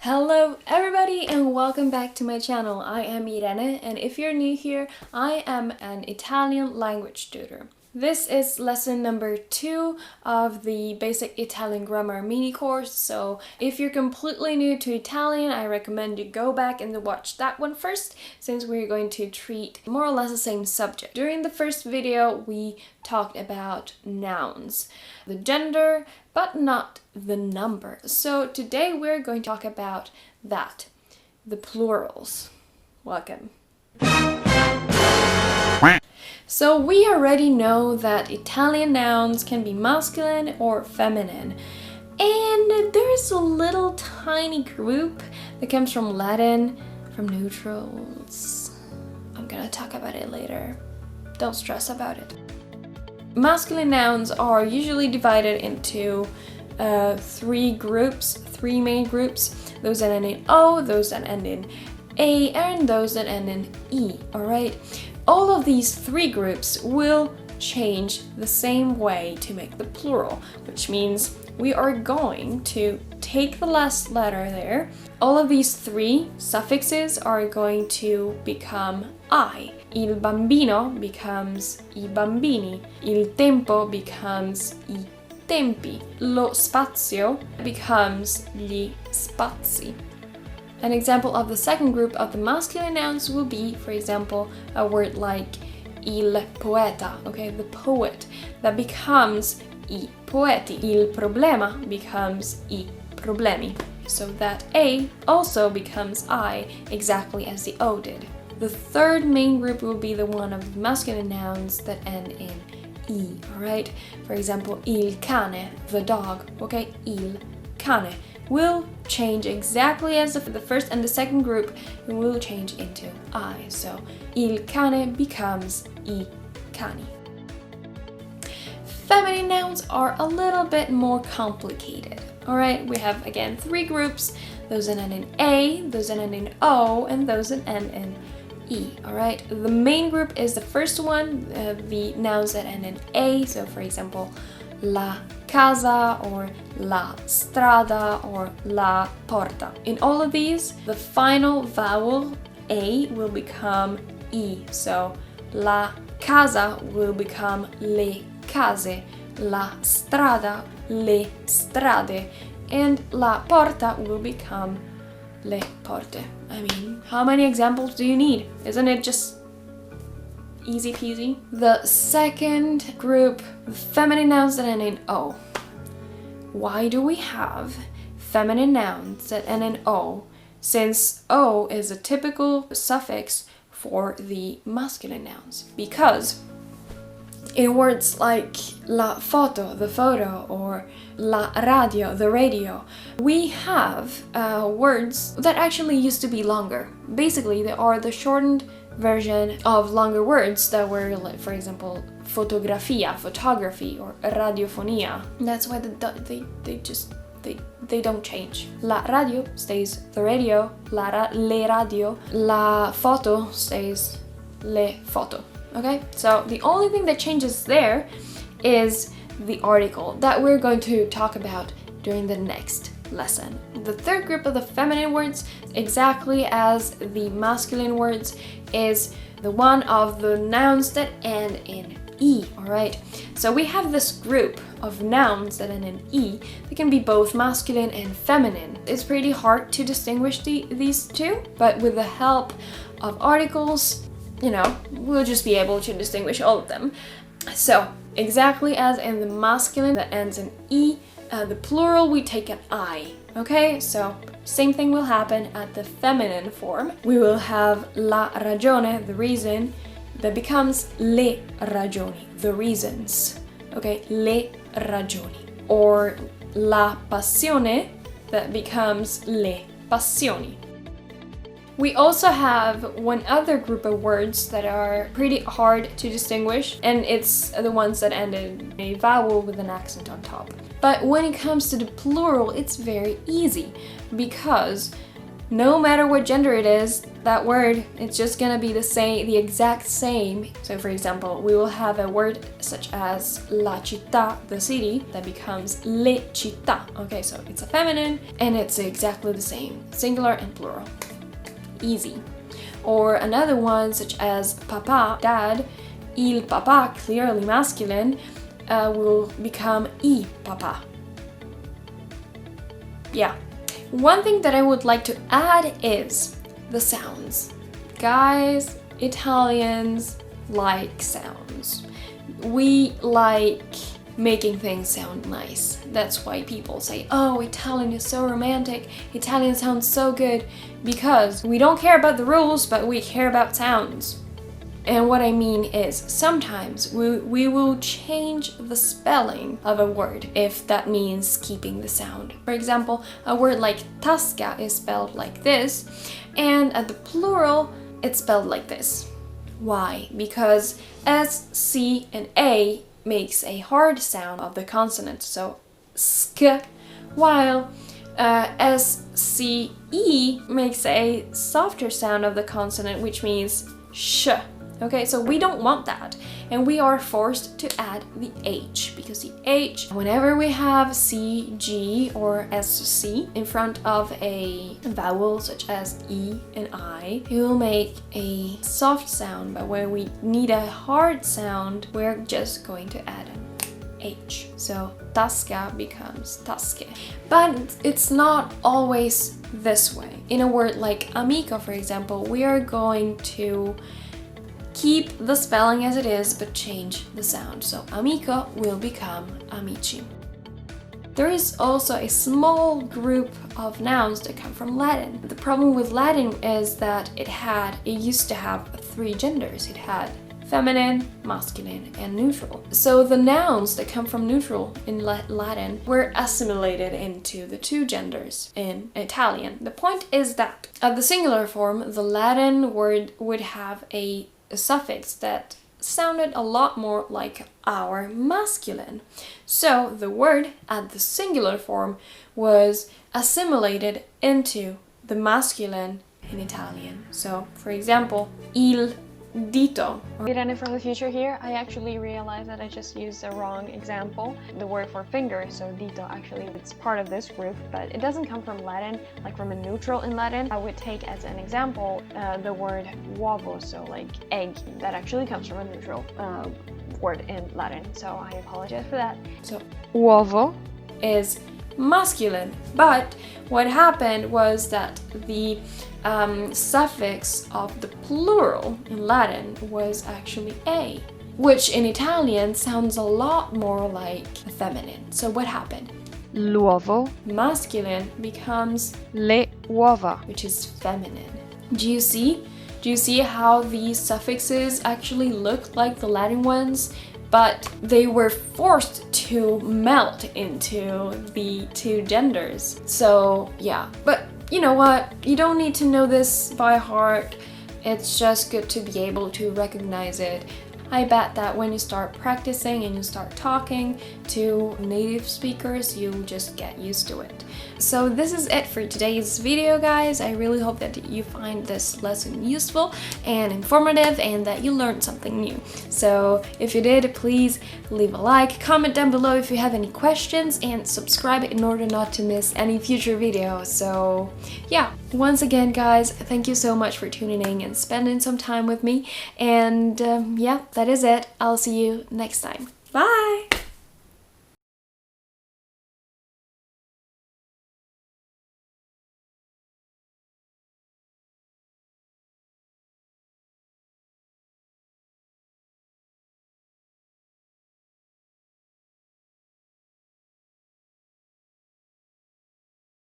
Hello everybody and welcome back to my channel. I am Irene, and if you're new here, I am an Italian language tutor. This is lesson number 2 of the basic Italian grammar mini course, so if you're completely new to Italian, I recommend you go back and watch that one first, since we're going to treat more or less the same subject. During the first video, we talked about nouns, the gender, but not the number. So today we're going to talk about that, the plurals. Welcome. So we already know that Italian nouns can be masculine or feminine. And there's a little tiny group that comes from Latin, from neutrals. I'm gonna talk about it later. Don't stress about it. Masculine nouns are usually divided into three main groups. Those that end in O, those that end in A, and those that end in E, alright? All of these three groups will change the same way to make the plural, which means we are going to take the last letter there. All of these three suffixes are going to become I. Il bambino becomes I bambini. Il tempo becomes I tempi. Lo spazio becomes gli spazi. An example of the second group of the masculine nouns will be, for example, a word like il poeta, okay, the poet, that becomes I poeti. Il problema becomes I problemi. So that A also becomes I, exactly as the O did. The third main group will be the one of the masculine nouns that end in I, alright? For example, il cane, the dog, okay? Il cane will change exactly as the first and the second group, and will change into I. So, il cane becomes I cani. Feminine nouns are a little bit more complicated. Alright, we have again three groups, those that end in A, those that end in O, and those that end in E, alright? The main group is the first one, the nouns that end in A, so for example, la casa or la strada or la porta. In all of these, the final vowel A will become I, so la casa will become le case, la strada le strade, and la porta will become le porte. I mean, how many examples do you need? Isn't it just easy peasy? The second group, feminine nouns that end in O. Why do we have feminine nouns that end in O, since O is a typical suffix for the masculine nouns? Because in words like la foto, the photo, or la radio, the radio, we have words that actually used to be longer. Basically, they are the shortened version of longer words that were, like, for example, fotografia, photography, or radiofonia. That's why they don't change. La radio stays the radio, le radio, la foto stays le foto. Okay, so the only thing that changes there is the article that we're going to talk about during the next lesson. The third group of the feminine words, exactly as the masculine words, is the one of the nouns that end in E, alright? So we have this group of nouns that end in E that can be both masculine and feminine. It's pretty hard to distinguish these two, but with the help of articles, you know, we'll just be able to distinguish all of them. So, exactly as in the masculine that ends in E, the plural we take an I, okay? So, same thing will happen at the feminine form. We will have la ragione, the reason, that becomes le ragioni, the reasons, okay? Le ragioni. Or la passione, that becomes le passioni. We also have one other group of words that are pretty hard to distinguish, and it's the ones that end in a vowel with an accent on top. But when it comes to the plural, it's very easy, because no matter what gender it is, that word, it's just gonna be the exact same. So for example, we will have a word such as la città, the city, that becomes le città. Okay, so it's a feminine and it's exactly the same, singular and plural. Easy. Or another one such as papa, dad, il papà, clearly masculine, will become I papà. Yeah. One thing that I would like to add is the sounds. Guys, Italians like sounds. We like making things sound nice. That's why people say, oh, Italian is so romantic, Italian sounds so good, because we don't care about the rules, but we care about sounds. And what I mean is, sometimes we will change the spelling of a word if that means keeping the sound. For example, a word like tasca is spelled like this, and at the plural, it's spelled like this. Why? Because S, C, and A makes a hard sound of the consonant, so sk, while S, C, E makes a softer sound of the consonant, which means sh. Okay, so we don't want that, and we are forced to add the H, because the H, whenever we have C, G, or SC in front of a vowel such as E and I, it will make a soft sound, but when we need a hard sound, we're just going to add an H. So tasca becomes tasche. But it's not always this way. In a word like amico, for example, we are going to keep the spelling as it is, but change the sound. So amico will become amici. There is also a small group of nouns that come from Latin. The problem with Latin is that it used to have 3 genders. It had feminine, masculine, and neutral. So the nouns that come from neutral in Latin were assimilated into the 2 genders in Italian. The point is that at the singular form, the Latin word would have a suffix that sounded a lot more like our masculine. So the word at the singular form was assimilated into the masculine in Italian. So, for example, il dito. Irene from the future here. I actually realized that I just used the wrong example. The word for finger, so dito, actually it's part of this group, but it doesn't come from Latin, like from a neutral in Latin. I would take as an example the word uovo, so like egg. That actually comes from a neutral word in Latin, so I apologize for that. So uovo is masculine, but what happened was that the suffix of the plural in Latin was actually a, which in Italian sounds a lot more like feminine. So what happened? L'uovo Masculine becomes le uova, which is feminine. Do you see? Do you see how these suffixes actually look like the Latin ones? But they were forced to melt into the 2 genders. So yeah, but you know what? You don't need to know this by heart. It's just good to be able to recognize it. I bet that when you start practicing and you start talking to native speakers, you just get used to it. So this is it for today's video, guys. I really hope that you find this lesson useful and informative and that you learned something new. So if you did, please leave a like, comment down below if you have any questions, and subscribe in order not to miss any future videos. So yeah, once again, guys, thank you so much for tuning in and spending some time with me. And yeah, that is it. I'll see you next time. Bye!